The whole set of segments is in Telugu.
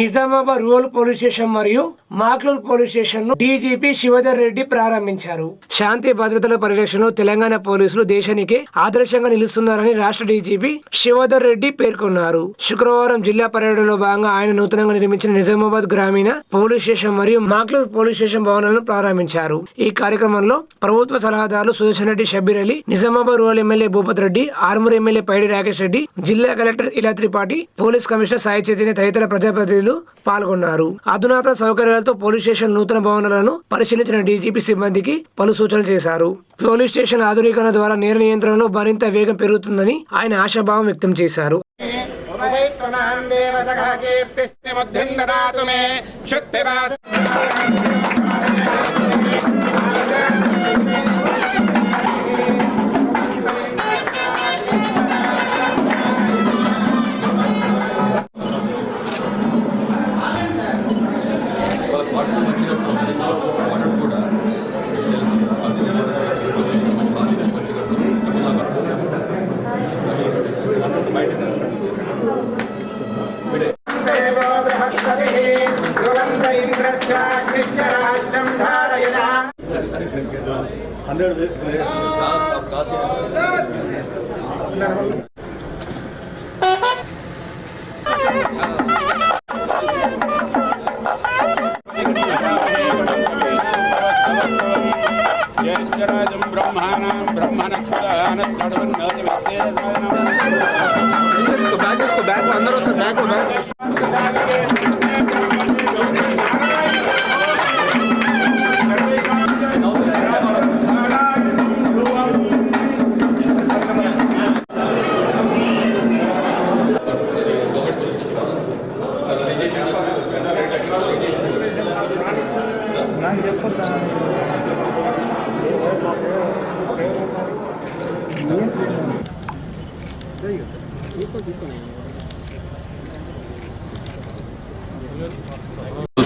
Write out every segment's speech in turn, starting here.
నిజామాబాద్ రూరల్ పోలీస్ స్టేషన్ మరియు మాక్లూర్ పోలీస్ స్టేషన్ ను డీజీపీ శివధర్ రెడ్డి ప్రారంభించారు. శాంతి భద్రతల పరిరక్షణలో తెలంగాణ పోలీసులు దేశానికి ఆదర్శంగా నిలుస్తున్నారని రాష్ట్ర డీజీపీ శివధర్ రెడ్డి పేర్కొన్నారు. శుక్రవారం జిల్లా పర్యటనలో భాగంగా ఆయన నూతనంగా నిర్మించిన నిజామాబాద్ గ్రామీణ పోలీస్ స్టేషన్ మరియు మాక్లూర్ పోలీస్ స్టేషన్ భవనాలను ప్రారంభించారు. ఈ కార్యక్రమంలో ప్రభుత్వ సలహాదారులు Sudarshan Reddy, Shabbir Ali, Nizamabad rural MLA Bhupat Reddy, Armoor MLA Paidi Rakesh Reddy, జిల్లా collector Ila Tripathi, police commissioner Sai Chaitanya తదితర ప్రజాప్రతినిధులు పాల్గొన్నారు. అధునాతన సౌకర్యాలతో పోలీస్ స్టేషన్ నూతన భవనాలను పరిశీలించిన డీజీపీ సిబ్బందికి పలు సూచనలు చేశారు. పోలీస్ స్టేషన్ ఆధునీకరణ ద్వారా నేర నియంత్రణలో మరింత వేగం పెరుగుతుందని ఆయన ఆశాభావం వ్యక్తం చేశారు.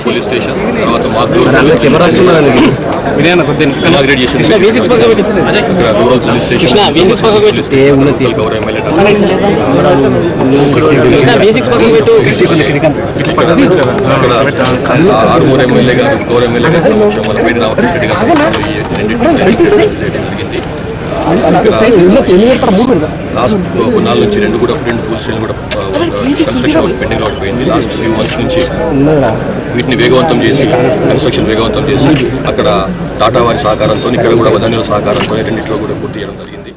పోలీస్ స్టేషన్ తర్వాత మాక్లూర్ ఇనాగ్రేట్ చేసింది. రూరల్ పోలీస్ స్టేషన్ గౌరవ ఎమ్మెల్యే ఇక్కడ ఆర్మూర్ ఎమ్మెల్యే గారు, గౌరవ ఎమ్మెల్యే గారు, వాళ్ళ బయట రామకృష్ణ రెడ్డి గారు జరిగింది. లాస్ట్ కొన్నాళ్ళ నుంచి రెండు పోలీస్ స్టేషన్ కూడా కన్స్ట్రక్షన్ పెండింగ్ పడిపోయింది. లాస్ట్ ఫ్యూ మంత్స్ నుంచి వీటిని వేగవంతం చేసి కన్స్ట్రక్షన్ వేగవంతం చేసి అక్కడ టాటా వారి సహకారంతో, ఇక్కడ కూడా వదంతుల సహకారంతో రెండింటిలో కూడా పూర్తి చేయడం జరిగింది.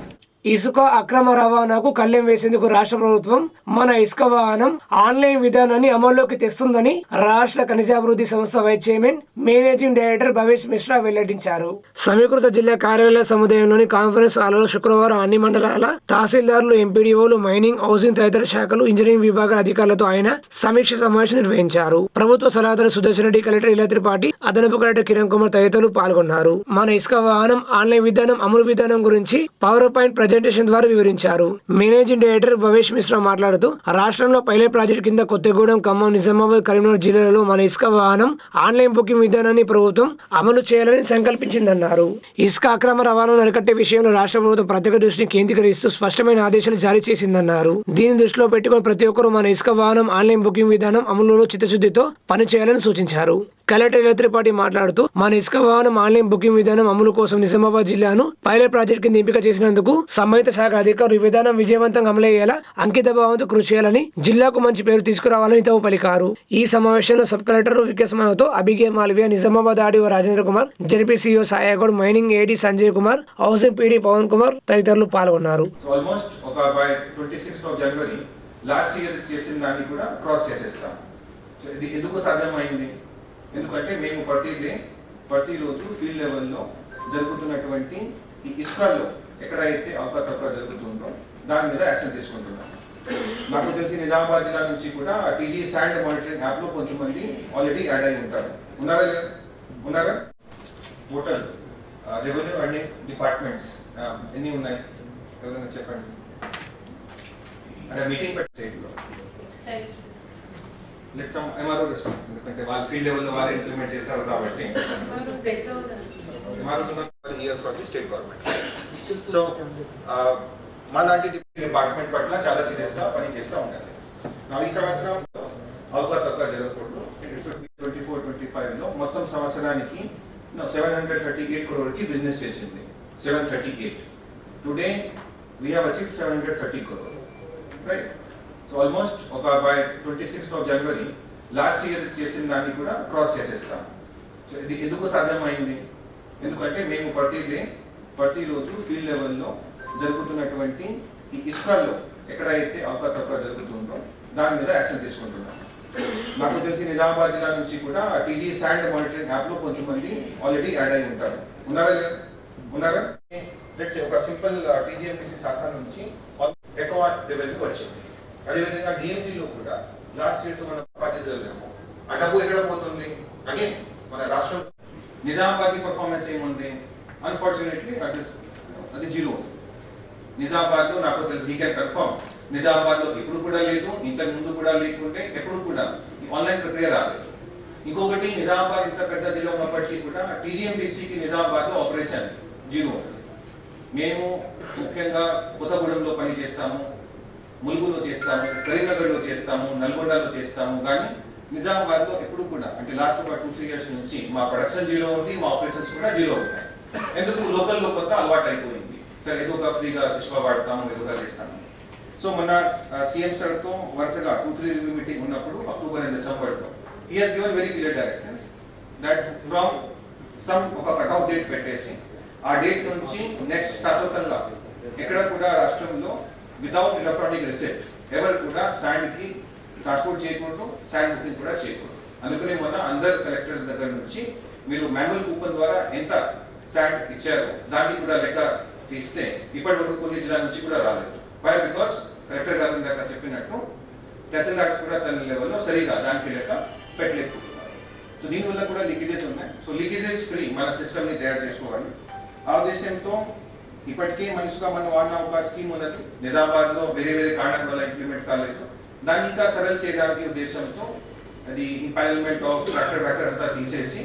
ఇసుక అక్రమ రవాణాకు కళ్లెం వేసేందుకు రాష్ట్ర ప్రభుత్వం మన ఇసుక వాహనం ఆన్లైన్ విధానాన్ని అమల్లోకి తెస్తుందని రాష్ట్ర ఖనిజాభివృద్ధి సంస్థ vice chairman, managing director Bhavesh Mishra వెల్లడించారు. సమీకృత జిల్లా కార్యాలయ సముదాయంలోని కాన్ఫరెన్స్ హాల్లో శుక్రవారం అన్ని మండలాల తహసీల్దార్లు, ఎంపీడీఓలు, మైనింగ్, హౌసింగ్ తదితర శాఖలు, ఇంజనీరింగ్ విభాగాల అధికారులతో ఆయన సమీక్ష సమావేశం నిర్వహించారు. ప్రభుత్వ సలహాదారు సుదర్శన్ రెడ్డి, కలెక్టర్ ఇలా త్రిపాఠి, అదనపు కలెక్టర్ కిరణ్ కుమార్ తదితరులు పాల్గొన్నారు. మన ఇసుక వాహనం ఆన్లైన్ విధానం అమలు విధానం గురించి పవర్ పాయింట్ ప్రెజెంటేషన్ ద్వారా వివరించారు. మేనేజింగ్ డైరెక్టర్ భవేష్ మిశ్రా మాట్లాడుతూ రాష్ట్రంలో పైలట్ ప్రాజెక్టు కింద కొత్తగూడెం, ఖమ్మం, నిజామాబాద్, కరీంనగర్ జిల్లాలలో మన ఇసుక వాహనం ఆన్లైన్ బుకింగ్ విధానాన్ని ప్రభుత్వం అమలు చేయాలని సంకల్పించిందన్నారు. ఇసుక అక్రమ రవాణాను అరికట్టే విషయంలో రాష్ట్ర ప్రభుత్వం ప్రత్యేక దృష్టిని కేంద్రీకరిస్తూ స్పష్టమైన ఆదేశాలు జారీ చేసిందన్నారు. దీన్ని దృష్టిలో పెట్టుకుని ప్రతి ఒక్కరూ మన ఇసుక వాహనం ఆన్లైన్ బుకింగ్ విధానం అమలులో చిత్తశుద్ధితో పనిచేయాలని సూచించారు. కలెక్టర్ ఇలా త్రిపాఠి మాట్లాడుతూ మన ఇసుక వాహనం ఆన్లైన్ బుకింగ్ విధానం అమలు కోసం నిజామాబాద్ జిల్లాను పైలట్ ప్రాజెక్ట్ కింద ఎంపిక చేసినందుకు సంబంధిత శాఖ అధికారులు ఈ విధానం విజయవంతంగా అమలయ్యేలా అంకిత భావంతో కృషి చేయాలని, జిల్లాకు మంచి పేరు తీసుకురావాలని హితవు పలికారు. ఈ సమావేశంలో సబ్ కలెక్టర్ వికాస్ మనోతో అభిగే Malviya, Nizamabad RDO Rajendra Kumar, ZP CEO Sayagoud, mining AD Sanjay Kumar, housing PD Pavan Kumar తదితరులు పాల్గొన్నారు. లాస్ట్ ఇయర్ చేసిన దాన్ని కూడా క్రాస్ చేసేస్తాం. ఇది ఎందుకు సాధ్యమైంది? ఎందుకంటే మేము ప్రతిరోజు ఫీల్డ్ లెవెల్లో జరుగుతున్నటువంటి ఈ ఇసుకల్లో ఎక్కడైతే అవకతవక జరుగుతుందో దాని మీద యాక్షన్ తీసుకుంటున్నాం. నాకు తెలిసి నిజామాబాద్ జిల్లా నుంచి కూడా టీజీ శాండ్ మానిటరింగ్ యాప్లో కొంచెం మంది ఆల్రెడీ యాడ్ అయి ఉంటారు. ఉన్నారా? టోటల్ రెవెన్యూ అన్ని డిపార్ట్మెంట్స్ ఎన్ని ఉన్నాయి ఎవరైనా చెప్పండి. అంటే మీటింగ్ పెట్టేలో లెట్ సమ్ ఎంఆర్ఓ రెస్పాన్స్, ఎందుకంటే వాళ్ళ ఫీల్డ్ లెవెల్లో వాళ్ళే ఇంప్లిమెంట్ చేస్తారు కాబట్టి here from the state government. So మాలాంటి డిపార్ట్మెంట్ పట్ల చాలా సీరియస్గా పని చేస్తూ ఉండాలి. ఈ సంవత్సరం అవకతవక జరగకూడదు. సంవత్సరానికి 738 crore బిజినెస్ చేసింది. 738. Today we have achieved 730 crore, right? So almost by 26th of January last year చేసిన దాన్ని కూడా క్రాస్ చేసేస్తాం. సో ఇది ఎందుకు సాధ్యమైంది? ఎందుకంటే మేము ప్రతిరోజు ఫీల్డ్ లెవెల్లో జరుగుతున్నటువంటి ఈ ఇసుకల్లో ఎక్కడైతే అవకతవక జరుగుతుందో దాని మీద యాక్షన్ తీసుకుంటున్నాం. నాకు తెలిసి నిజామాబాద్ జిల్లా నుంచి కూడా టీజీ శాండ్ మానిటరింగ్ యాప్లో కొంతమంది ఆల్రెడీ యాడ్ అయి ఉంటారు. ఉన్నారా? లెట్స్ ఒక సింపుల్ టీజీఎంపీసీ శాఖ నుంచి ఎక్కువ రెవెన్యూ వచ్చింది. అదేవిధంగా డిఎంజీలో కూడా లాస్ట్ ఇయర్తో మనం పాటించలేము. ఆ డబ్బు ఎక్కడ పోతుంది? అగైన్ మన రాష్ట్రం నిజామాబాద్ పర్ఫార్మెన్స్ ఏముంది? అన్ఫార్చునేట్లీ అది జీరో. నిజామాబాద్లో నాకు తెలిసి హీ కెన్ కన్ఫర్మ్, నిజామాబాద్లో ఇప్పుడు కూడా లేదు, ఇంతకు ముందు కూడా లేకుంటే ఎప్పుడు కూడా ఆన్లైన్ ప్రక్రియ రాలేదు. ఇంకొకటి, నిజామాబాద్ ఇంత పెద్ద జిల్లా ఉన్నప్పటికీ కూడా టీజీఎంపీసీకి నిజామాబాద్లో ఆపరేషన్ జీరో. మేము ముఖ్యంగా కొత్తగూడెంలో పని చేస్తాము, ములుగులో చేస్తాము, కరీంనగర్లో చేస్తాము, నల్గొండలో చేస్తాము, కానీ నిజామాబాద్లో ఎప్పుడు కూడా అంటే లాస్ట్ ఒక 2-3 years నుంచి మా ప్రొడక్షన్ జీరో ఉంది, మా ఆపరేషన్స్ కూడా జీరో ఉంటాయి. ఎందుకు? లోకల్లో కొత్త అలవాటు అయిపోయింది. సరే ఏదో ఒక ఫ్రీగా ఇసుక వాడతాము, ఏదోగా చేస్తాము. సో మన సీఎం సార్తో వరుసగా 2-3 రివ్యూ మీటింగ్ ఉన్నప్పుడు అక్టోబర్ అండ్ డిసెంబర్లో he has given very clear directions that from some ఒక కట్అవుట్ డేట్ పెట్టేసి ఆ డేట్ నుంచి నెక్స్ట్ శాశ్వతంగా ఎక్కడ కూడా రాష్ట్రంలో వితౌట్ ఎలక్ట్రానిక్ రిసిప్ట్ ఎవరు కూడా శాండ్కి ట్రాన్స్పోర్ట్ చేయకూడదు, శాండ్ బుకింగ్ కూడా చేయకూడదు. అందుకని మొన్న అందరు కలెక్టర్స్ దగ్గర నుంచి మీరు మాన్యువల్ కూపన్ ద్వారా ఎంత శాండ్ ఇచ్చారో దానికి కూడా లెక్క తీస్తే ఇప్పటి వరకు కొన్ని జిల్లాల నుంచి కూడా రాలేదు. వై? బికాస్ కలెక్టర్ గారు ఇందాక చెప్పినట్టు తహసీల్దార్స్ కూడా తన లెవెల్లో సరిగా దానికి లెక్క పెట్టలేకపోతున్నారు. సో దీనివల్ల కూడా లీకేజెస్ ఉన్నాయి. సో లీకేజెస్ ఫ్రీ మన సిస్టమ్ని తయారు చేసుకోవాలి. ఆ ఉద్దేశంతో ఇప్పటికే మనసుగా మనం వాడిన ఒక స్కీమ్ ఉన్నది నిజామాబాద్లో, వేరే కారణాల వల్ల ఇంప్లిమెంట్ కాలేదు. దాన్ని ఇంకా సరళ చేయడానికి ఉద్దేశంతో అది ఇంపానల్మెంట్ ఆఫ్ ట్రాక్టర్ అంతా తీసేసి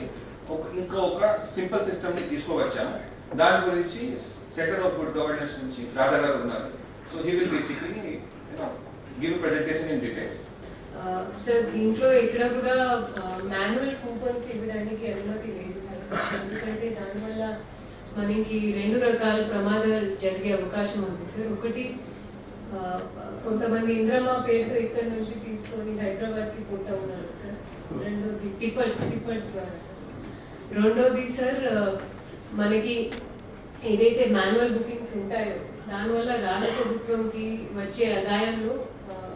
ఇంకొక సింపుల్ సిస్టమ్ని తీసుకువచ్చాము. దాని గురించి సెంటర్ ఆఫ్ గుడ్ గవర్నెన్స్ నుంచి రాధా గారు ఉన్నారు. So he will basically give presentation in detail. Sir, దీంట్లో ఎక్కడ కూడా మాన్యువల్ కూపన్స్ ఇవ్వడానికి అనుమతి లేదు సార్. ఎందుకంటే దానివల్ల మనకి 2 రకాల ప్రమాదాలు జరిగే అవకాశం ఉంది సార్. ఒకటి, కొంతమంది ఇంద్రమా పేరుతో ఇక్కడ నుంచి తీసుకొని హైదరాబాద్కి పోతా ఉన్నారు సార్. రెండోది టిప్పర్స్ ద్వారా సార్. రెండోది సార్, మనకి ఏదైతే మాన్యువల్ బుకింగ్స్ ఉంటాయో దానివల్ల రాష్ట్ర ప్రభుత్వంకి వచ్చే ఆదాయంలో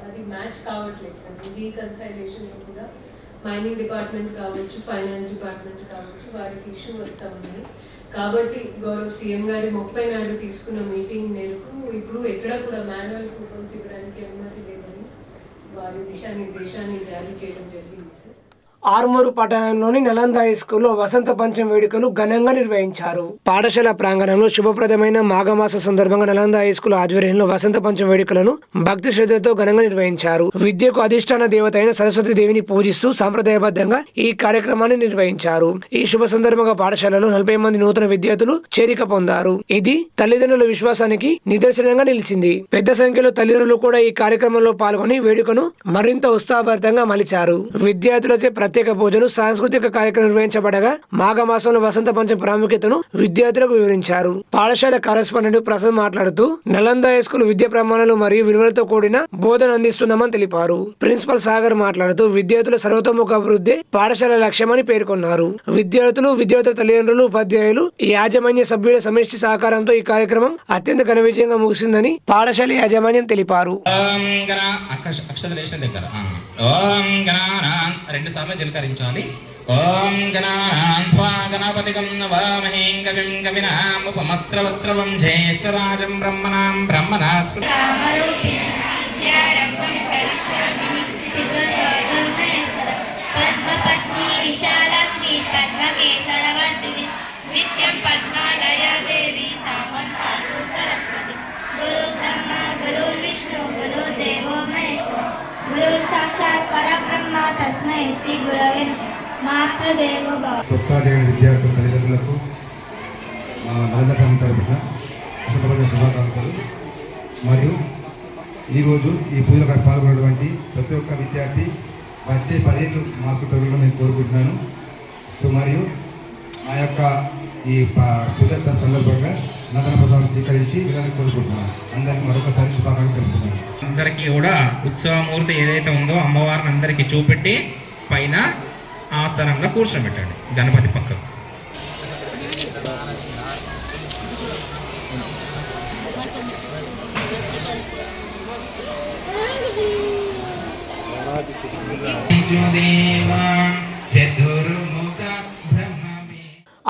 అది మ్యాచ్ కావట్లేదు సార్. రీకన్సైలేషన్లో కూడా మైనింగ్ డిపార్ట్మెంట్ కావచ్చు, ఫైనాన్స్ డిపార్ట్మెంట్ కావచ్చు, వారికి ఇష్యూ వస్తూ ఉంది. కాబట్టి గౌరవ్ సీఎం గారి 30 నాడు తీసుకున్న మీటింగ్ మేరకు ఇప్పుడు ఎక్కడ కూడా మాన్యువల్ కూపన్స్ ఇవ్వడానికి అనుమతి లేదని వారి దిశానిర్దేశాన్ని జారీ చేయడం జరిగింది సార్. ఆర్మూరు పట్టణంలోని నలంద స్కూల్లో వసంత పంచమి వేడుకలు ఘనంగా నిర్వహించారు. పాఠశాల ప్రాంగణంలో శుభప్రదమైన మాఘమాస సందర్భంగా నలంద స్కూల్ ఆధ్వర్యంలో వసంత పంచమి వేడుకలను భక్తి శ్రద్ధతో ఘనంగా నిర్వహించారు. విద్యకు అధిష్టాన దేవత అయిన సరస్వతి దేవిని పూజిస్తూ సాంప్రదాయబద్ధంగా ఈ కార్యక్రమాన్ని నిర్వహించారు. ఈ శుభ సందర్భంగా పాఠశాలలో 40 మంది నూతన విద్యార్థులు చేరిక పొందారు. ఇది తల్లిదండ్రుల విశ్వాసానికి నిదర్శనంగా నిలిచింది. పెద్ద సంఖ్యలో తల్లిదండ్రులు కూడా ఈ కార్యక్రమంలో పాల్గొని వేడుకను మరింత ఉత్సాహభరితంగా మలిచారు. విద్యార్థులచే ప్రత్యేక పూజలు, సాంస్కృతిక కార్యక్రమం నిర్వహించబడగా మాఘమాసంలో వసంత పంచమి ప్రాముఖ్యతను విద్యార్థులకు వివరించారు. పాఠశాల కరెస్పాండెంట్ ప్రసాద్ మాట్లాడుతూ నలంద స్కూల్ విద్యా ప్రమాణాలు మరియు విలువలతో కూడిన బోధన అందిస్తున్నామని తెలిపారు. ప్రిన్సిపల్ సాగర్ మాట్లాడుతూ విద్యార్థుల సర్వతోముఖ అభివృద్ధి పాఠశాల లక్ష్యమని పేర్కొన్నారు. విద్యార్థుల తల్లిదండ్రులు, ఉపాధ్యాయులు, యాజమాన్య సభ్యుల సమిష్టి సహకారంతో ఈ కార్యక్రమం అత్యంత ఘన విజయంగా ముగిసిందని పాఠశాల యాజమాన్యం తెలిపారు. జలకరించాలి. ఓం గణానాన్వా గణపతిగం నవామహేం కవిం కవినాం ఉపమస్రవస్రవం జ్యేష్ఠరాజం బ్రహ్మణాం బ్రహ్మణాస్పతి పద్మపత్ని విశాలక్ష్మి పద్మకేసరవర్ధిని నిత్యం పద్మాలయ దేవి సామంతాలు సరస్వతి గురు బ్రహ్మ గురు విష్ణు గురు దేవో మహేశ్వర గురు సాక్షాత్ పరబ్రహ్మ తస్మై శ్రీ గురవే మాతృదేవో భవ. కొత్తగా విద్యార్థుల తల్లిదండ్రులకు నలంద తరఫున శుభాకాంక్షలు. మరియు ఈరోజు ఈ పూజలో పాల్గొన్నటువంటి ప్రతి ఒక్క విద్యార్థి వచ్చే 10 ఏళ్ళు మాస్కు చదువులను నేను కోరుకుంటున్నాను. సో మరియు మా యొక్క ఈ పూజ సందర్భంగా నూతన ప్రసాదం స్వీకరించి వీళ్ళని కోరుకుంటున్నాను. అందరికీ మరొకసారి శుభాకాంక్షలు తెలుపుతున్నాను. అందరికీ కూడా ఉత్సవమూర్తి ఏదైతే ఉందో అమ్మవారిని అందరికీ చూపెట్టి పైన ఆస్థానంలో కూర్చోబెట్టండి గణపతి పక్కకు.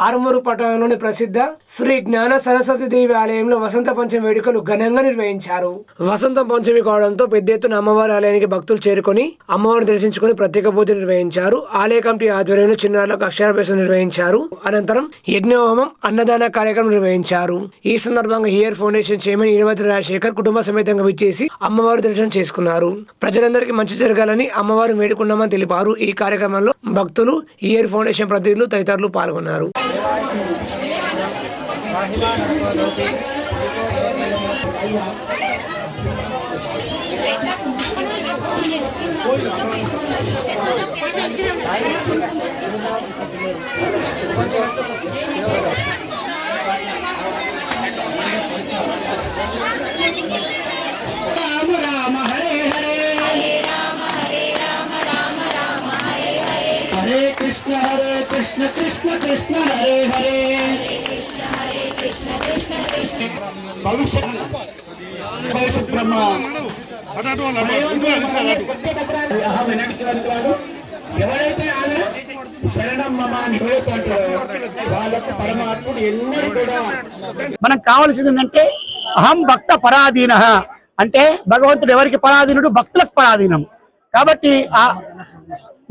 ఆరుమూరు పట్టణంలోని ప్రసిద్ధ శ్రీ జ్ఞాన సరస్వతి దేవి ఆలయంలో వసంత పంచమి వేడుకలు ఘనంగా నిర్వహించారు. వసంత పంచమి కావడంతో పెద్ద ఎత్తున అమ్మవారి ఆలయానికి భక్తులు చేరుకొని అమ్మవారిని దర్శించుకుని ప్రత్యేక పూజలు నిర్వహించారు. ఆలయ కమిటీ ఆధ్వర్యంలో చిన్నారులకు అక్షరాభ్యాసం నిర్వహించారు. అనంతరం యజ్ఞహోమం, అన్నదాన కార్యక్రమం నిర్వహించారు. ఈ సందర్భంగా here foundation chairman Eravati Rajasekhar కుటుంబ సమేతంగా విచ్చేసి అమ్మవారి దర్శనం చేసుకున్నారు. ప్రజలందరికీ మంచి జరగాలని అమ్మవారిని వేడుకున్నామని తెలిపారు. ఈ కార్యక్రమంలో భక్తులు, హియర్ ఫౌండేషన్ ప్రతినిధులు తదితరులు పాల్గొన్నారు. Hare Krishna Krishna Krishna Hare Hare భవిష్యత్ బ్రహ్మ కాదు. ఎవరైతే ఆయన శరణం మమ అని ఎవరైతే అంటారో వాళ్ళకు పరమాత్ముడు ఎన్నడూ కూడా మనకు కావాల్సింది ఏంటంటే అహం భక్త పరాధీన అంటే భగవంతుడు ఎవరికి పరాధీనుడు? భక్తులకు పరాధీనం. కాబట్టి ఆ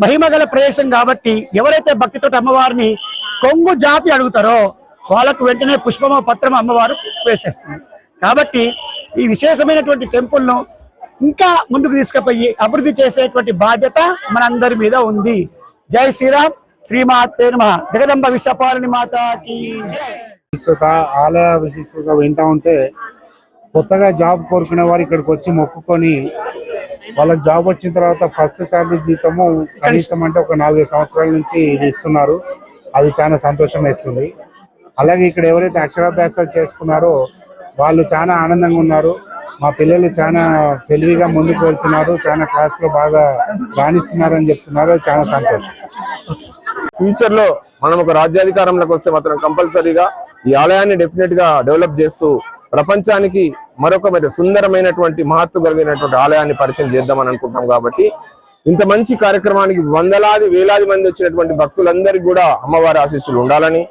మహిమగల ప్రదేశం కాబట్టి ఎవరైతే భక్తితో అమ్మవారిని కొంగు జాపి అడుగుతారో వాళ్ళకు వెంటనే పుష్పమ పత్రం అమ్మవారు వేసేస్తుంది. కాబట్టి ఈ విశేషమైనటువంటి టెంపుల్ను ఇంకా ముందుకు తీసుకుపోయి అభివృద్ధి చేసేటువంటి బాధ్యత మనందరి మీద ఉంది. జై శ్రీరామ్. శ్రీమాతే నమః. జగదంబ విశ్వపాలిని మాతాకి విశిష్టత, ఆలయ విశిష్టత వింటా ఉంటే కొత్తగా జాబ్ కోరుకునే వారు ఇక్కడికి వచ్చి మొక్కుకొని వాళ్ళకి జాబ్ వచ్చిన తర్వాత ఫస్ట్ శాలరీ జీతము కనీసం అంటే ఒక 4-5 సంవత్సరాల నుంచి ఇది ఇస్తున్నారు. అది చాలా సంతోషం వేస్తుంది. అలాగే ఇక్కడ ఎవరైతే అక్షరాభ్యాసాలు చేసుకున్నారో వాళ్ళు చాలా ఆనందంగా ఉన్నారు. మా పిల్లలు చాలా తెలివిగా ముందుకు వెళ్తున్నారు, చాలా క్లాస్లో బాగా రాణిస్తున్నారు అని చెప్తున్నారు. అది చాలా సంతోషం. ఫ్యూచర్ లో మనం ఒక రాజ్యాధికారంలోకి వస్తే మాత్రం కంపల్సరీగా ఈ ఆలయాన్ని డెఫినెట్ గా డెవలప్ చేస్తూ ప్రపంచానికి మరొక సుందరమైనటువంటి మహత్వ కలిగినటువంటి ఆలయాన్ని పరిచయం చేద్దామని అనుకుంటాం. కాబట్టి ఇంత మంచి కార్యక్రమానికి వందలాది వేలాది మంది వచ్చినటువంటి భక్తులందరికీ కూడా అమ్మవారి ఆశీస్సులు ఉండాలని,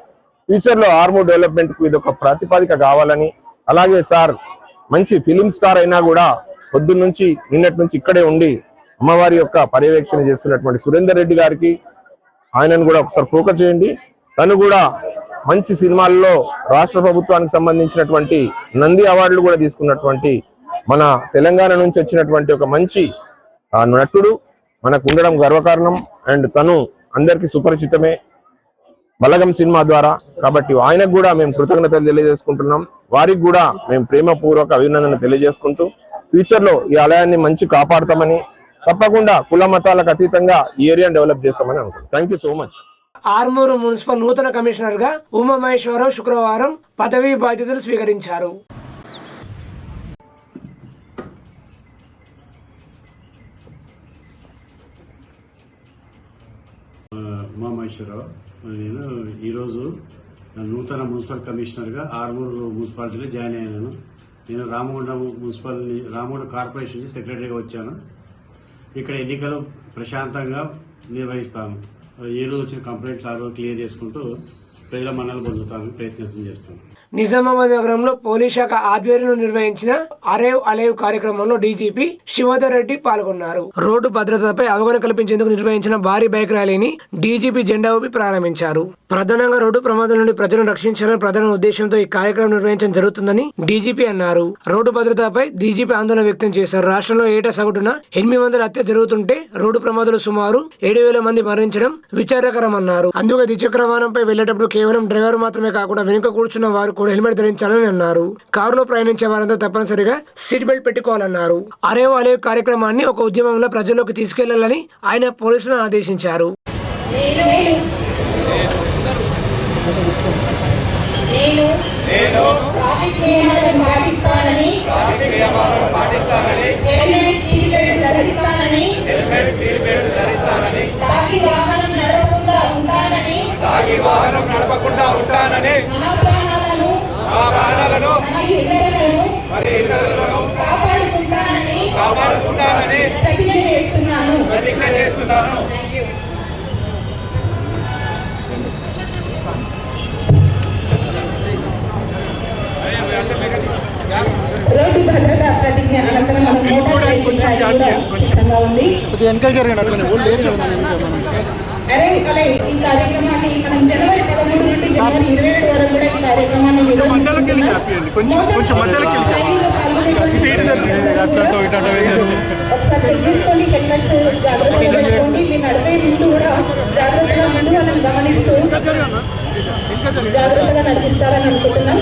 ఫ్యూచర్ లో ఆర్మూర్ డెవలప్మెంట్ కు ఇది ఒక ప్రాతిపదిక కావాలని, అలాగే సార్ మంచి ఫిలిం స్టార్ అయినా కూడా పొద్దున్న నుంచి నిన్నటి నుంచి ఇక్కడే ఉండి అమ్మవారి యొక్క పర్యవేక్షణ చేస్తున్నటువంటి సురేందర్ రెడ్డి గారికి ఆయనను కూడా ఒకసారి ఫోకస్ చేయండి. తను కూడా మంచి సినిమాల్లో రాష్ట్ర ప్రభుత్వానికి సంబంధించినటువంటి నంది అవార్డులు కూడా తీసుకున్నటువంటి మన తెలంగాణ నుంచి వచ్చినటువంటి ఒక మంచి నటుడు మనకు ఉండడం గర్వకారణం. అండ్ తను అందరికీ సుపరిచితమే బలగం సినిమా ద్వారా. కాబట్టి ఆయనకు కూడా మేము కృతజ్ఞతలు తెలియజేసుకుంటున్నాం. వారికి కూడా మేము ప్రేమపూర్వక అభినందన తెలియజేసుకుంటూ ఫ్యూచర్ లో ఈ ఆలయాన్ని మంచి కాపాడతామని, తప్పకుండా కుల మతాలకు అతీతంగా ఈ ఏరియాను డెవలప్ చేస్తామని అనుకుంటున్నాం. Thank you so much. Armoor municipal నూతన కమిషనర్ గా ఉమామహేశ్వరరావు శుక్రవారం పదవీ బాధ్యతలు స్వీకరించారు. ఉమామహేశ్వరరావు. నేను ఈరోజు నూతన మున్సిపల్ కమిషనర్గా ఆర్మూరు మున్సిపాలిటీలో జాయిన్ అయ్యాను. నేను రామగుండం కార్పొరేషన్ నుంచి సెక్రటరీగా వచ్చాను. ఇక్కడ ఎన్నికలు ప్రశాంతంగా నిర్వహిస్తాను. ఏ రోజు వచ్చిన కంప్లైంట్లు ఆ రోజు క్లియర్ చేసుకుంటూ ప్రజల మన్నలు పొందుతాను ప్రయత్నం చేస్తాను. నిజామాబాద్ నగరంలో పోలీస్ శాఖ ఆధ్వర్యంలో నిర్వహించిన అరేవ్ అలేవ్ కార్యక్రమంలో డీజీపీ శివధర్ రెడ్డి పాల్గొన్నారు. రోడ్డు భద్రతపై అవగాహన కల్పించేందుకు నిర్వహించిన భారీ బైక్ ర్యాలీని డీజీపీ జెండా ఊపి ప్రారంభించారు. ప్రధానంగా రోడ్డు ప్రమాదాల నుండి ప్రజలను రక్షించాలని ప్రధాన ఉద్దేశంతో ఈ కార్యక్రమం నిర్వహించడం జరుగుతుందని డీజీపీ అన్నారు. రోడ్డు భద్రతపై డీజీపీ ఆందోళన వ్యక్తం చేశారు. రాష్ట్రంలో ఏటా సగటున 800 హత్య జరుగుతుంటే రోడ్డు ప్రమాదాలు సుమారు 7,000 మంది మరణించడం విచారకరమన్నారు. అందుకే ద్విచక్ర వాహనంపై వెళ్లేటప్పుడు కేవలం డ్రైవర్ మాత్రమే కాకుండా వెనుక కూర్చున్న వారు కూడా హెల్మెట్ ధరించాలని అన్నారు. కారులో ప్రయాణించే వారంతా తప్పనిసరిగా సీట్ బెల్ట్ పెట్టుకోవాలన్నారు. అరేవ్ అలేవ్ కార్యక్రమాన్ని ఒక ఉద్యమంలో ప్రజల్లోకి తీసుకెళ్లాలని ఆయన పోలీసులను ఆదేశించారు. నేను ట్రాఫిక్ నియమాలను పాటిస్తానని హెల్మెట్ సీట్ బెల్ట్ ధరిస్తానని తాగి వాహనం నడపకుండా ఉంటానని నా ప్రాణాలను మరి ఇతరులను కాపాడుకుంటానని ప్రతిజ్ఞ చేస్తున్నాను. రోడ్డు భద్రతా ప్రతిజ్ఞ అనంతరం ఈ కార్యక్రమాన్ని మనం జనవరి 13 నుండి జనవరి 27 వరకు కూడా ఈ కార్యక్రమాన్ని ఒకసారి తీసుకోండి. హెల్మెట్స్ జాగ్రత్తగా పెట్టుకోండి. మీ నడిపే ముందు కూడా జాగ్రత్తగా ముందు వాళ్ళని గమనిస్తూ జాగ్రత్తగా నడిపిస్తారని అనుకుంటున్నాం.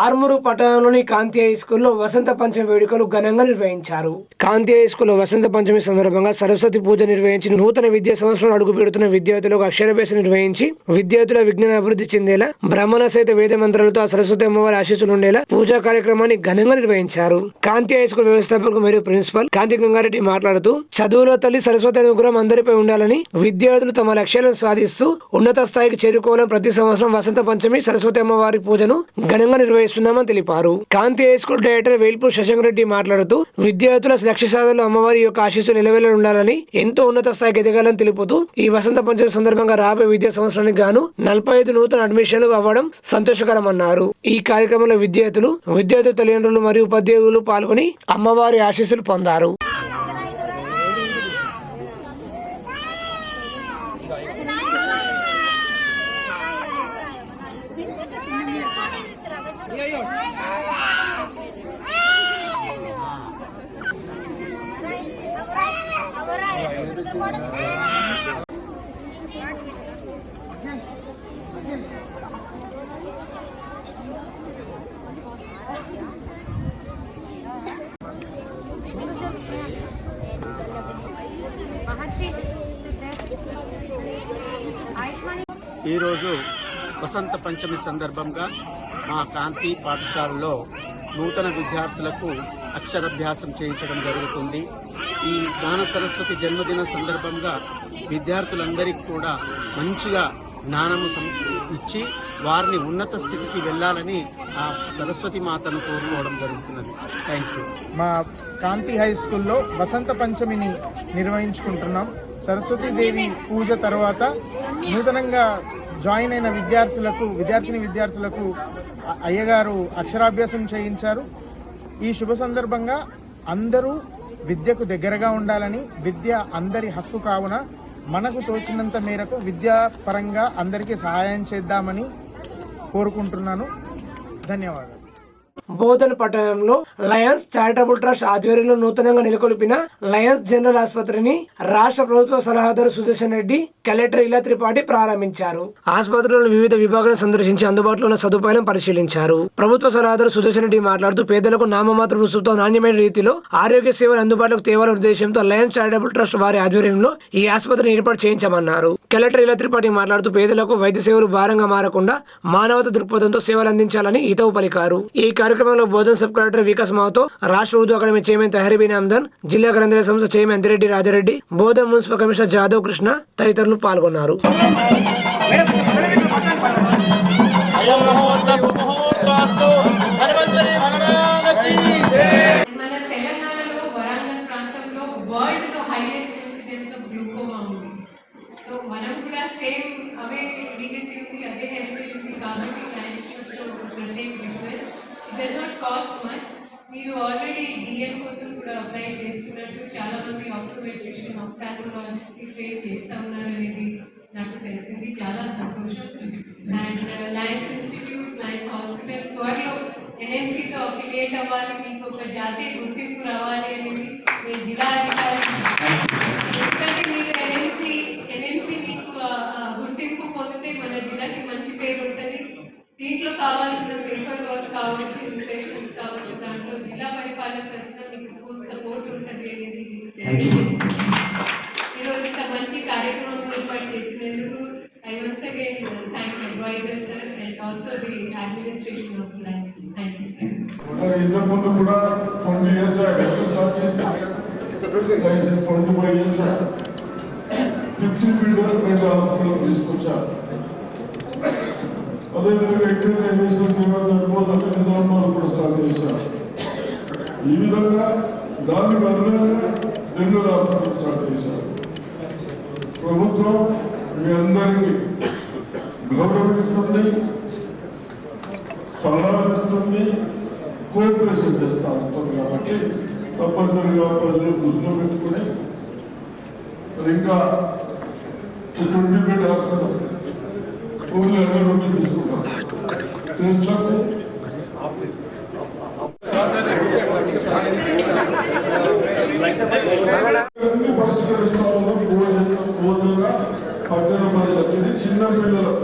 ఆర్మూరు పట్టణంలోని కాంతి హై స్కూల్లో వసంత పంచమి వేడుకలు ఘనంగా నిర్వహించారు. కాంతి హై స్కూల్లో వసంత పంచమి సందర్భంగా సరస్వతి పూజ నిర్వహించి నూతన విద్యా సంవత్సరం అడుగు పెడుతున్న విద్యార్థులకు అక్షరాభ్యాసం నిర్వహించి విద్యార్థుల విజ్ఞాన అభివృద్ధి చెందేలా బ్రాహ్మణ సహిత వేద మంత్రాలతో ఆ సరస్వతి అమ్మవారి ఆశీస్సులు ఉండేలా పూజా కార్యక్రమాన్ని ఘనంగా నిర్వహించారు. కాంతి హై స్కూల్ వ్యవస్థాపకులు మరియు ప్రిన్సిపల్ కాంతి గంగారెడ్డి మాట్లాడుతూ చదువుల తల్లి సరస్వతి అనుగ్రహం అందరిపై ఉండాలని విద్యార్థులు తమ లక్ష్యాలను సాధిస్తూ ఉన్నత స్థాయికి చేరుకోవాలని ప్రతి సంవత్సరం వసంత పంచమి సరస్వతి అమ్మవారి పూజను ఘనంగా నిర్వహిస్తున్నామని తెలిపారు. Kanthi high school director Velpur Shashank Reddy మాట్లాడుతూ విద్యార్థుల లక్ష్య సాధనలో అమ్మవారి యొక్క ఆశీస్సులు నిలవేలా ఉండాలని ఎంతో ఉన్నత స్థాయికి ఎదగాలని తెలుపుతూ ఈ వసంత పంచమి సందర్భంగా రాబోయే విద్యా సంవత్సరానికి గాను 45 నూతన అడ్మిషన్లు అవ్వడం సంతోషకరమన్నారు. ఈ కార్యక్రమంలో విద్యార్థుల తల్లిదండ్రులు మరియు ఉపాధ్యాయులు పాల్గొని అమ్మవారి ఆశీస్సులు పొందారు. ఈరోజు వసంత పంచమి సందర్భంగా మా కాంతి పాఠశాలలో నూతన విద్యార్థులకు అక్షరాభ్యాసం చేయించడం జరుగుతుంది. ఈ జ్ఞాన సరస్వతి జన్మదిన సందర్భంగా విద్యార్థులందరికీ కూడా మంచిగా జ్ఞానము ఇచ్చి వారిని ఉన్నత స్థితికి వెళ్ళాలని ఆ సరస్వతి మాతను కోరుకోవడం జరుగుతున్నది. Thank you. మా కాంతి హై స్కూల్లో వసంత పంచమిని నిర్వహించుకుంటున్నాం. సరస్వతీదేవి పూజ తర్వాత నూతనంగా జాయిన్ అయిన విద్యార్థులకు అయ్యగారు అక్షరాభ్యాసం చేయించారు. ఈ శుభ సందర్భంగా అందరూ విద్యకు దగ్గరగా ఉండాలని, విద్య అందరి హక్కు కావున మనకు తోచినంత మేరకు విద్యాపరంగా అందరికీ సహాయం చేద్దామని కోరుకుంటున్నాను. ధన్యవాదాలు. బోధన్ పట్టణంలో లయన్స్ చారిటబుల్ ట్రస్ట్ ఆధ్వర్యంలో నూతనంగా నెలకొల్పిన లయన్స్ జనరల్ ఆసుపత్రిని రాష్ట్ర ప్రభుత్వ సలహాదారు సుదర్శన్ రెడ్డి, కలెక్టర్ ఇలా త్రిపాఠి ప్రారంభించారు. ఆసుపత్రిలో వివిధ విభాగాలను సందర్శించి అందుబాటులో ఉన్న సదుపాయాలను పరిశీలించారు. ప్రభుత్వ సలహాదారు సుదర్శన్ రెడ్డి మాట్లాడుతూ పేదలకు నామమాత్ర రుసుముతో నాణ్యమైన రీతిలో ఆరోగ్య సేవలు అందుబాటులోకి తేవాలనే ఉద్దేశంతో లయన్స్ చారిటబుల్ ట్రస్ట్ వారి ఆధ్వర్యంలో ఈ ఆసుపత్రిని ఏర్పాటు చేయించామన్నారు. కలెక్టర్ ఇలా త్రిపాఠి మాట్లాడుతూ పేదలకు వైద్య సేవలు భారంగా మారకుండా మానవతా దృక్పథంతో సేవలు అందించాలని హితవు పలికారు. ఈ కార్యక్రమంలో బోధన్ సబ్ కలెక్టర్ వికాస్ మాతో, రాష్ట్ర ఉర్దూ అకాడమీ చైర్మన్ తహరీబీన్ అమ్దన్, జిల్లా గ్రంథాలయ సంస్థ chairman Anthireddy Rajareddy, Bodhan municipal commissioner Jadhav Krishna తదితరులు పాల్గొన్నారు. మన తెలంగాణలో వరంగల్ ప్రాంతంలో వరల్డ్ లో హైయెస్ట్ ఇన్సిడెన్స్ ఆఫ్ గ్లూకోమా ఉంది. సో మనం కూడా సేమ్ అవే లీగసీ ఉంది, అదే హెరిటేజ్ ఉంది. కాబట్టి లయన్స్ క్లబ్తో ప్రత్యేక request, it does not cost much. మీరు ఆల్రెడీ డిఎం కోసం కూడా అప్లై చేస్తున్నట్టు చాలా మంది ఆప్టోమెట్రిషియన్, ఆప్థాల్మలాజిస్ట్ని ట్రైన్ చేస్తూ ఉన్నారనేది నాకు తెలిసింది. చాలా సంతోషం. And Lions institute, Lions hospital త్వరలో ఎన్ఎంసీతో అఫిలియేట్ అవ్వాలి, మీకు ఒక జాతీయ గుర్తింపు రావాలి అనేది నేను జిల్లా అధికారి. ఎందుకంటే మీరు ఎన్ఎంసీ మీకు గుర్తింపు పొందితే మన జిల్లాకి మంచి పేరు ఉంటుంది. దీంట్లో కావాల్సిన పేపర్ వర్క్ కావచ్చు, ఇన్స్పెక్షన్స్ కావచ్చు, దాంట్లో జిల్లా పరిపాలన తరఫున మీకు ఫుల్ సపోర్ట్ ఉంటుంది అనేది తెలియజేస్తుంది. ఈరోజు ఇంత మంచి కార్యక్రమం ఏర్పాటు చేసినందుకు I once again thank advisor sir and also the administration of Lions. Thank you. ఇంతకు ముందు కూడా 20 years స్టార్ట్ చేసి 25 years 50 బిల్డర్ హాస్పిటల్ తీసుకొచ్చారు. అదేవిధంగా ఇంటర్నేషనల్ సేవా ధర్మాలు కూడా స్టార్ట్ చేశారు. ఈ విధంగా దానికి అదనంగా జనరల్ హాస్పిటల్ స్టార్ట్ చేశారు. ప్రభుత్వం మీ అందరికీ గౌరవిస్తుంది, సలహాలు ఇస్తుంది, కోఆపరేషన్ చేస్తూ ఉంటుంది. కాబట్టి తప్పనిసరిగా ప్రజలు దృష్టిలో పెట్టుకుని ఇంకా 20 బెడ్ హాస్పిటల్ ఓన్లీ 100 రూపీస్ తీసుకుంటాం. టెస్ట్లకు పరిష్కరిస్తూ ఉన్నాం. భోజనంగా పట్టణ ప్రజలకు ఇది చిన్న పిల్లలు.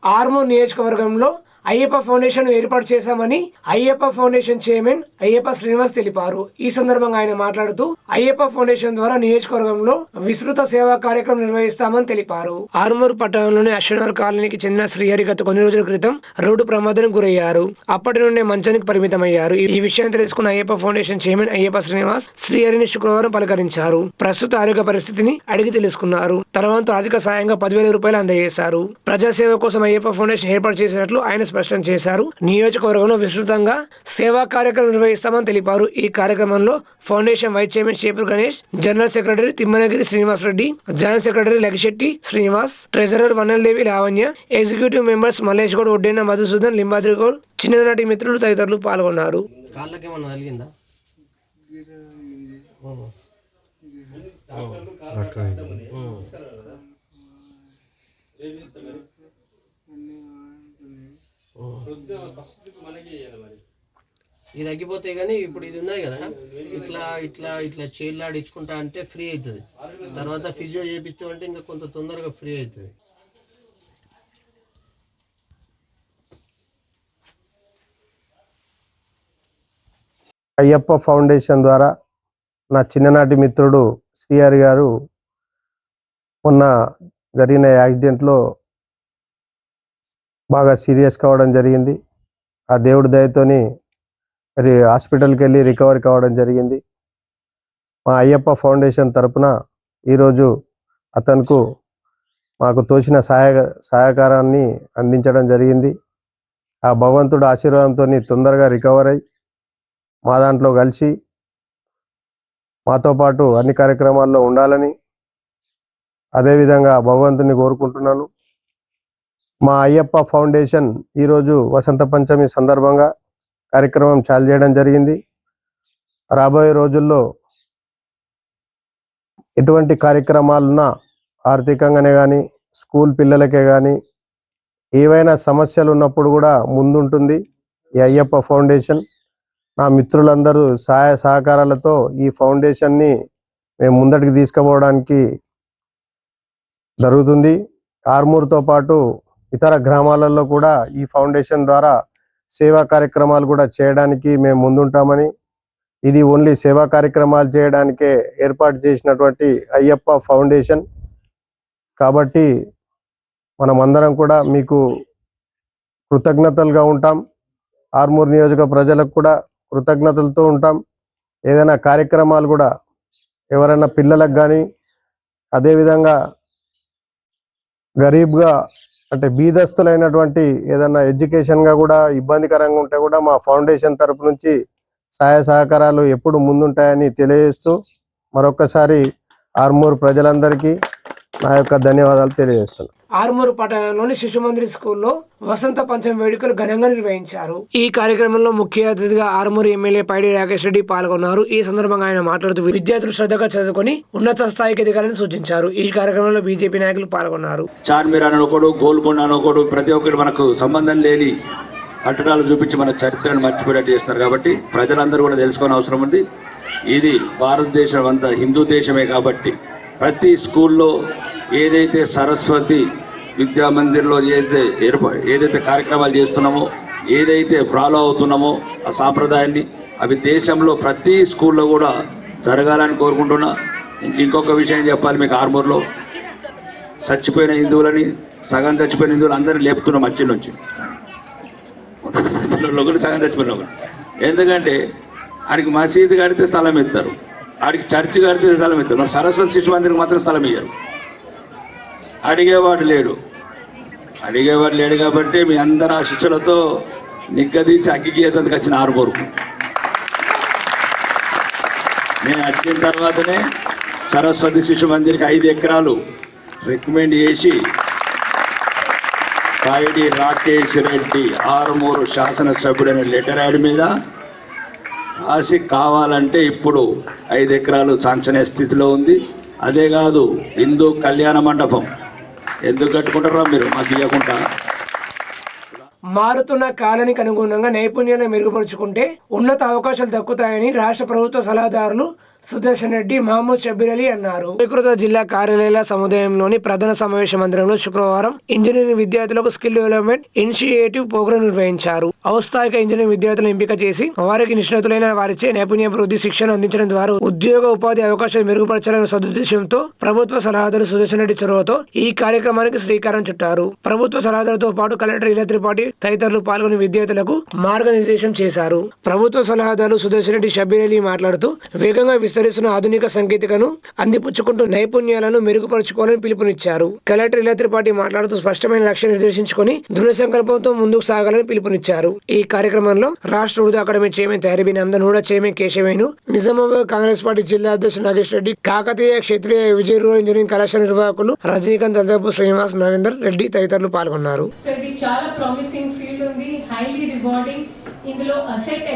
ఆర్మూర్ నియోజకవర్గంలో అయ్యప్ప ఫౌండేషన్ ఏర్పాటు చేశామని అయ్యప్ప ఫౌండేషన్ చైర్మన్ అయ్యప్ప శ్రీనివాస్ తెలిపారు. ఈ సందర్భంగా ఆయన మాట్లాడుతూ అయ్యప్ప ఫౌండేషన్ ద్వారా నియోజకవర్గంలో విస్తృత సేవా కార్యక్రమం నిర్వహిస్తామని తెలిపారు. ఆర్మూర్ పట్టణంలోని అశ్వనగర్ కాలనీకి చెందిన శ్రీహరి గత కొన్ని రోజుల క్రితం రోడ్డు ప్రమాదానికి గురయ్యారు. అప్పటి నుండి మంచానికి పరిమితమయ్యారు. ఈ విషయాన్ని తెలుసుకున్న అయ్యప్ప ఫౌండేషన్ చైర్మన్ అయ్యప్ప శ్రీనివాస్ శ్రీహరిని శుక్రవారం పలకరించారు. ప్రస్తుత ఆరోగ్య పరిస్థితిని అడిగి తెలుసుకున్నారు. తర్వాత ఆర్థిక సాయంగా 10,000 రూపాయలు అందజేశారు. ప్రజాసేవ కోసం అయ్యప్ప ఫౌండేషన్ ఏర్పాటు చేసినట్లు ఆయన స్పష్టం చేశారు. నియోజకవర్గంలో విస్తృతంగా సేవా కార్యక్రమం నిర్వహిస్తామని తెలిపారు. ఈ కార్యక్రమంలో foundation vice chairman Shepur Ganesh, general secretary Thimmanagiri Srinivas Reddy, joint secretary Lagishetti Srinivas, treasurer Vanneladevi Lavanya, executive members Mallesh Goud, Oddena Madhusudan, Limbadri Goud, చిన్ననాటి మిత్రులు తదితరులు పాల్గొన్నారు. ఇది తగ్గిపోతాయి కానీ ఇప్పుడు ఇది ఉన్నాయి కదా, ఇట్లా ఇట్లా ఇట్లా చేయిలాడించుకుంటా అంటే ఫ్రీ అవుతుంది. తర్వాత ఫిజియో చేయించామంటే ఇంకా కొంత తొందరగా ఫ్రీ అవుతుంది. అయ్యప్ప ఫౌండేషన్ ద్వారా నా చిన్ననాటి మిత్రుడు శ్రీహరి గారు మొన్న జరిగిన యాక్సిడెంట్లో బాగా సీరియస్ కావడం జరిగింది. ఆ దేవుడి దయతోని హాస్పిటల్కి వెళ్ళి రికవరీ కావడం జరిగింది. మా అయ్యప్ప ఫౌండేషన్ తరపున ఈరోజు అతనుకు మాకు తోచిన సహకారాన్ని అందించడం జరిగింది. ఆ భగవంతుడు ఆశీర్వాదంతో తొందరగా రికవర్ అయ్యి మా దాంట్లో కలిసి మాతో పాటు అన్ని కార్యక్రమాల్లో ఉండాలని అదేవిధంగా భగవంతుని కోరుకుంటున్నాను. మా అయ్యప్ప ఫౌండేషన్ ఈరోజు వసంత పంచమి సందర్భంగా కార్యక్రమం చాలు చేయడం జరిగింది. రాబోయే రోజుల్లో ఎటువంటి కార్యక్రమాలున్నా ఆర్థికంగానే కానీ స్కూల్ పిల్లలకే కానీ ఏవైనా సమస్యలు ఉన్నప్పుడు కూడా ముందుంటుంది ఈ అయ్యప్ప ఫౌండేషన్. నా మిత్రులందరూ సహాయ సహకారాలతో ఈ ఫౌండేషన్ని మేము ముందటికి తీసుకుపోవడానికి జరుగుతుంది. ఆర్మూర్తో పాటు ఇతర గ్రామాలలో కూడా ఈ ఫౌండేషన్ ద్వారా సేవా కార్యక్రమాలు కూడా చేయడానికి మేము ముందుంటామని, ఇది ఓన్లీ సేవా కార్యక్రమాలు చేయడానికే ఏర్పాటు చేసినటువంటి అయ్యప్ప ఫౌండేషన్. కాబట్టి మనమందరం కూడా మీకు కృతజ్ఞతలుగా ఉంటాం. ఆర్మూర్ నియోజక ప్రజలకు కూడా కృతజ్ఞతలతో ఉంటాం. ఏదైనా కార్యక్రమాలు కూడా ఎవరైనా పిల్లలకు కానీ అదేవిధంగా గరీబ్గా అంటే బీదస్తులైనటువంటి ఏదైనా ఎడ్యుకేషన్గా కూడా ఇబ్బందికరంగా ఉంటే కూడా మా ఫౌండేషన్ తరపు నుంచి సహాయ సహకారాలు ఎప్పుడు ముందుంటాయని తెలియజేస్తూ మరొకసారి ఆర్మూర్ ప్రజలందరికీ నా యొక్క ధన్యవాదాలు తెలియజేస్తున్నాను. ఆర్మూరు పట్టణంలోని శిశుమందిర్ స్కూల్లో వసంత పంచమి వేడుకలు ఘనంగా నిర్వహించారు. ఈ కార్యక్రమంలో ముఖ్య అతిథిగా ఆర్మూరు ఎమ్మెల్యే పైడి రాకేష్ రెడ్డి పాల్గొన్నారు. ఈ సందర్భంగా ఆయన మాట్లాడుతూ విద్యార్థులు శ్రద్ధగా చదువుకొని ఉన్నత స్థాయికి ఎదగాలని సూచించారు. ఈ కార్యక్రమంలో బీజేపీ నాయకులు పాల్గొన్నారు. చార్మినార్ అని ఒకడు, గోల్కొండ అని ఒకడు, ప్రతి ఒక్కరు మనకు సంబంధం లేని కట్టడాలు చూపించి మన చరిత్రను మర్చిపోయేట్టు చేస్తున్నారు. కాబట్టి ప్రజలందరూ కూడా తెలుసుకోవాల్సిన అవసరం ఉంది. ఇది భారతదేశం అంతా హిందూ దేశమే కాబట్టి ప్రతి స్కూల్లో ఏదైతే సరస్వతి విద్యా మందిర్లో ఏదైతే కార్యక్రమాలు చేస్తున్నామో, ఏదైతే ఫాలో అవుతున్నామో ఆ సాంప్రదాయాన్ని అవి దేశంలో ప్రతి స్కూల్లో కూడా జరగాలని కోరుకుంటున్నా. ఇంకొక విషయం చెప్పాలి మీకు, ఆర్మూర్లో చచ్చిపోయిన హిందువులని, సగం చచ్చిపోయిన హిందువులు అందరినీ లేపుతున్నాం మధ్య నుంచి, ఒకటి సగం చచ్చిపోయిన ఒకటి. ఎందుకంటే ఆడికి మసీదు కడితే స్థలం ఇస్తారు, ఆడికి చర్చి కడితే స్థలం ఇస్తారు, మరి సరస్వతి శిశు మందిరికి మాత్రం స్థలం ఇయ్యరు. అడిగేవాడు లేడు కాబట్టి మీ అందరు ఆ శిష్యులతో నిగ్గదీసి అగ్గిగీతకు వచ్చిన ఆర్మూరుకు. నేను వచ్చిన తర్వాతనే సరస్వతి శిశు మందిరికి 5 ఎకరాలు రికమెండ్ చేసి కాయిడి రాకేష్ రెడ్డి ఆర్మూరు శాసనసభ్యుడైన లెటర్ యాడ్ మీద రాసి కావాలంటే ఇప్పుడు 5 ఎకరాలు శాంక్షన్ స్థితిలో ఉంది. అదే కాదు, హిందూ కళ్యాణ మండపం ఎందుకు కట్టుకుంటారా మీరు మాకు ఇవ్వకుండా? మారుతున్న కాలానికి అనుగుణంగా నైపుణ్యాలను మెరుగుపరుచుకుంటే ఉన్నత అవకాశాలు దక్కుతాయని రాష్ట్ర ప్రభుత్వ సలహాదారులు సుదర్శన్ రెడ్డి, మహమ్మద్ షబీర్ అలీ అన్నారు. వికృత జిల్లా కార్యాలయాల సముదాయంలోని ప్రధాన సమావేశ మందిరంలో శుక్రవారం ఇంజనీరింగ్ విద్యార్థులకు స్కిల్ డెవలప్మెంట్ ఇనిషియేటివ్ ప్రోగ్రాం నిర్వహించారు. ఔత్సాహిక ఇంజనీరింగ్ విద్యార్థులను ఎంపిక చేసి వారికి నిష్ణాతులైన వారిచే నైపుణ్యాభివృద్ధి శిక్షణ అందించడం ద్వారా ఉద్యోగ ఉపాధి అవకాశాలు మెరుగుపరచాలనే సదుద్దేశంతో ప్రభుత్వ సలహాదారు సుదర్శన్ రెడ్డి చొరవతో ఈ కార్యక్రమానికి శ్రీకారం చుట్టారు. ప్రభుత్వ సలహాదారుతో పాటు కలెక్టర్ ఇలా త్రిపాఠి తదితరులు పాల్గొని విద్యార్థులకు మార్గనిర్దేశం చేశారు. ప్రభుత్వ సలహాదారు సుదర్శన్ రెడ్డి షబీర్ అలీ మాట్లాడుతూ వేగంగా విస్తరిస్తున్న ఆధునిక సాంకేతికను అందిపుచ్చుకుంటూ నైపుణ్యాలను మెరుగుపరుచుకోవాలని పిలుపునిచ్చారు. కలెక్టర్ ఇలా త్రిపాఠి మాట్లాడుతూ స్పష్టమైన లక్ష్యాన్ని నిర్దేశించుకొని దృఢ సంకల్పంతో ముందుకు సాగాలని పిలుపునిచ్చారు. ఈ కార్యక్రమంలో రాష్ట్ర Urdu academy chairman Tahirbin Ahmed, NUDA chairman Keshavenu, Nizamabad Congress party జిల్లా అధ్యక్షుడు నాగేష్ రెడ్డి, కాకతీయ క్షత్రియ విజయ రూరల్ ఇంజనీరింగ్ కళాశాల నిర్వాహకులు రజనీకాంత్, దల్దాపు శ్రీనివాస్, నరేందర్ రెడ్డి తదితరులు పాల్గొన్నారు. చాలా ప్రామిసింగ్ ఫీల్డ్ ఉంది, హైలీ రివార్డింగ్. ఇందులో అసెట్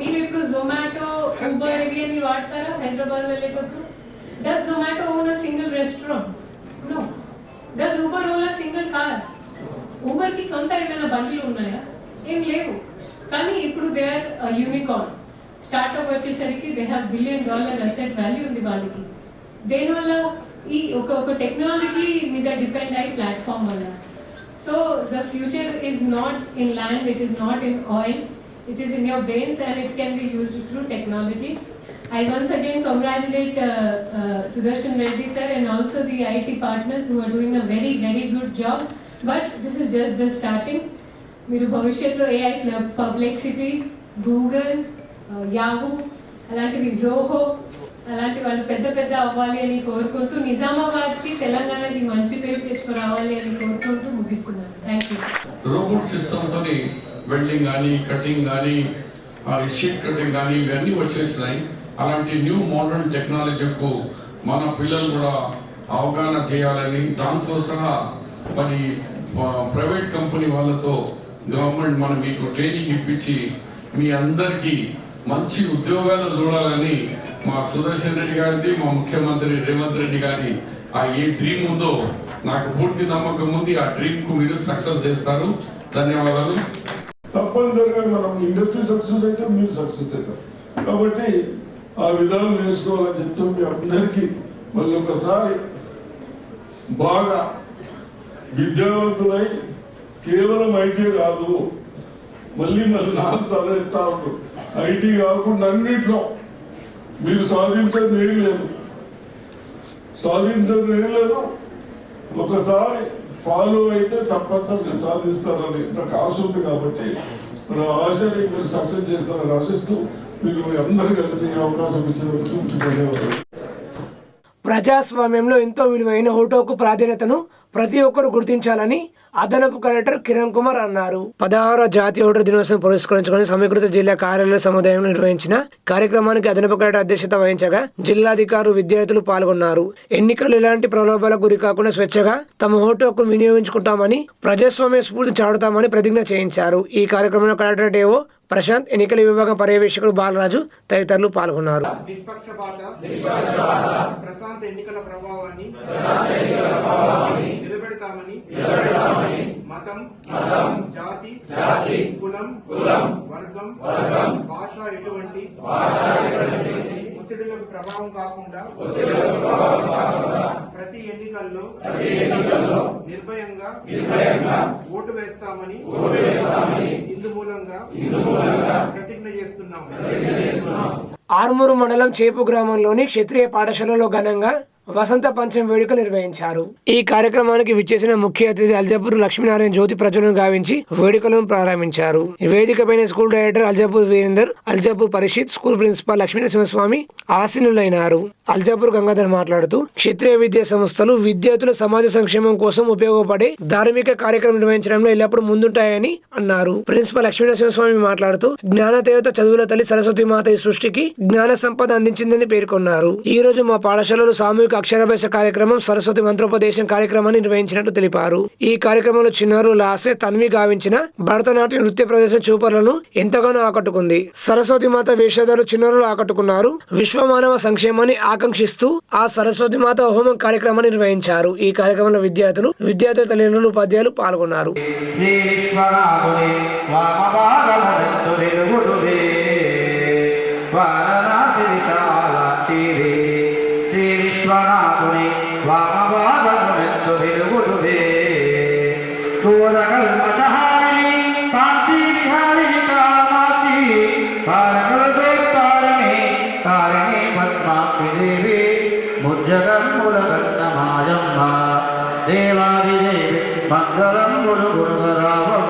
మీరు ఇప్పుడు జొమాటో, ఊబర్ ఇవి అని వాడతారా హైదరాబాద్ వెళ్ళేటప్పుడు? Does Zomato own a single restaurant? No. Does Uber own a single car? Uber కి సొంత ఏమైనా బండ్లు ఉన్నాయా? ఏం లేవు. కానీ ఇప్పుడు దే ఆర్ యూనికార్న్. స్టార్ట్అప్ వచ్చేసరికి they have $1 billion asset value ఉంది వాళ్ళకి. దేనివల్ల? ఈ ఒక టెక్నాలజీ మీద డిపెండ్ అయ్యి ప్లాట్ఫామ్ వల్ల. So the future is not in land, it is not in oil, it is in your brains and it can be used through technology. I once again congratulate Sudarshan Reddy sir and also the IT partners who are doing a very, very good job. But this is just the starting. Meeru bhavishyatlo AI Perplexity, Google, Yahoo, అలాంటివి Zoho, అలాంటి వాళ్ళు పెద్ద పెద్ద అవ్వాలి అని కోరుకుంటూ నిజామాబాద్కి తెలంగాణకి మంచి పేరు తీసుకురావాలి అని కోరుకుంటూ ముగిస్తున్నాను. Thank you. రోబోట్ సిస్టమ్తో వెల్డింగ్ కానీ, కటింగ్ కానీ, షీట్ కటింగ్ కానీ ఇవన్నీ వచ్చేసినాయి. అలాంటి న్యూ మోడర్న్ టెక్నాలజీకు మన పిల్లలు కూడా అవగాహన చేయాలని, దాంతో సహా మరి ప్రైవేట్ కంపెనీ వాళ్ళతో గవర్నమెంట్ మనం మీకు ట్రైనింగ్ ఇప్పించి మీ అందరికీ మంచి ఉద్యోగాలు చూడాలని మా సుదర్శన్ రెడ్డి గారిది, మా ముఖ్యమంత్రి రేవంత్ రెడ్డి గారి ఏ డ్రీమ్ ఉందో నాకు పూర్తి నమ్మకం ఉంది. ఆ డ్రీమ్ కు మీరు సక్సెస్ చేస్తారు. ధన్యవాదాలు. తప్పనిసరిగా మనం ఇండస్ట్రీ సక్సెస్ అయితే మీరు సక్సెస్ అవుతారు. కాబట్టి ఆ విధానం నేర్చుకోవాలని చెప్తూ మీ అందరికీ మళ్ళీ ఒకసారి బాగా విద్యావంతులై కేవలం ఐటీ కాదు, మళ్ళీ 4 సార్లు ఎత్తా ఉంటారు. ఐటీ కాకుండా అన్నిట్లో మీరు సాధించేది ఏం లేదు. ఒకసారి ఫాలో అయితే తప్పనిసరి సాధిస్తారని నాకు ఆశ ఉంది. కాబట్టి మన ఆశని మీరు సక్సెస్ చేస్తారని ఆశిస్తూ మీరు అందరూ కలిసి అవకాశం ఇచ్చినందుకు ధన్యవాదాలు. ప్రజాస్వామ్యంలో ఎంతో విలువైన ఓటుకు ప్రాధాన్యతను ప్రతి ఒక్కరు గుర్తించాలని అదనపు కలెక్టర్ కిరణ్ కుమార్ అన్నారు. 16వ జాతీయ ఓటర్ దినోత్సవం పురస్కరించుకుని సమీకృత జిల్లా కార్యాలయ సముదాయంలో నిర్వహించిన కార్యక్రమానికి అదనపు కలెక్టర్ అధ్యక్షత వహించగా జిల్లాధికారులు, విద్యార్థులు పాల్గొన్నారు. ఎన్నికలు ఎలాంటి ప్రలోభాలకు గురి కాకుండా స్వేచ్ఛగా తమ ఓటు హక్కును వినియోగించుకుంటామని, ప్రజాస్వామ్య స్ఫూర్తి చాటుతామని ప్రతిజ్ఞ చేయించారు. ఈ కార్యక్రమంలో కలెక్టర్ ఏవో ప్రశాంత్, ఎన్నికల విభాగం పర్యవేక్షకులు బాలరాజు తదితరులు పాల్గొన్నారు. ప్రశాంత ఎన్నికల ప్రభావాన్ని నిలబెడతామని మతం, జాతి, కులం, వర్గం, భాష ఎటువంటి ఒత్తిడులకు ప్రభావం కాకుండా ప్రతి ఎన్నికల్లో నిర్భయంగా ఓటు వేస్తామని ఇందు మూలంగా ప్రతిజ్ఞ చేస్తున్నాము. ఆర్మూరు మండలం చేపు గ్రామంలోని క్షత్రియ పాఠశాలలో ఘనంగా వసంత పంచమి వేడుక నిర్వహించారు. ఈ కార్యక్రమానికి విచ్చేసిన ముఖ్య అతిథి అల్జాపూర్ లక్ష్మీనారాయణ జ్యోతి ప్రజ్వలన గావించి వేడుకలను ప్రారంభించారు. వేదికపైన స్కూల్ డైరెక్టర్ అల్జాపూర్ వీరేందర్, అల్జాపూర్ పరిషత్ స్కూల్ ప్రిన్సిపాల్ లక్ష్మీనరసింహస్వామి ఆసీనులైనారు. అల్జాపూర్ గంగాధర్ మాట్లాడుతూ క్షత్రియ విద్యా సంస్థలు విద్యార్థుల సమాజ సంక్షేమం కోసం ఉపయోగపడే ధార్మిక కార్యక్రమం నిర్వహించడంలో ఎల్లప్పుడూ ముందుంటాయని అన్నారు. ప్రిన్సిపాల్ లక్ష్మీనరసింహస్వామి మాట్లాడుతూ జ్ఞానదేవత చదువుల తల్లి సరస్వతి మాత ఈ సృష్టికి జ్ఞాన సంపద అందించిందని పేర్కొన్నారు. ఈ రోజు మా పాఠశాలలో సామూహిక అక్షరాభ్యాస కార్యక్రమం, సరస్వతి మంత్రోపదేశం కార్యక్రమాన్ని నిర్వహించినట్టు తెలిపారు. ఈ కార్యక్రమంలో చిన్నారు లాసే తన్వి గావించిన భరతనాట్య నృత్య ప్రదర్శన చూపరులను ఎంతగానో ఆకట్టుకుంది. సరస్వతి మాత వేషధారులు చిన్నారులు ఆకట్టుకున్నారు. విశ్వమానవ సంక్షేమాన్ని ఆకాంక్షిస్తూ ఆ సరస్వతి మాత హోమం కార్యక్రమాన్ని నిర్వహించారు. ఈ కార్యక్రమంలో విద్యార్థుల తల్లిదండ్రులు, ఉపాధ్యాయులు పాల్గొన్నారు. విశ్వనాథుని వామవాదమునెందు వెలుగుదువే పూరకల్మచహారిణి కాంచీ విహారిణి కామాక్షి కారకులతోత్తారిణి కారిణి పద్మాక్షి దేవి ముజ్జగమ్ముల గంగమాయమ్మ దేవాదిదేవి మంగళమ్ములు గుణగరావం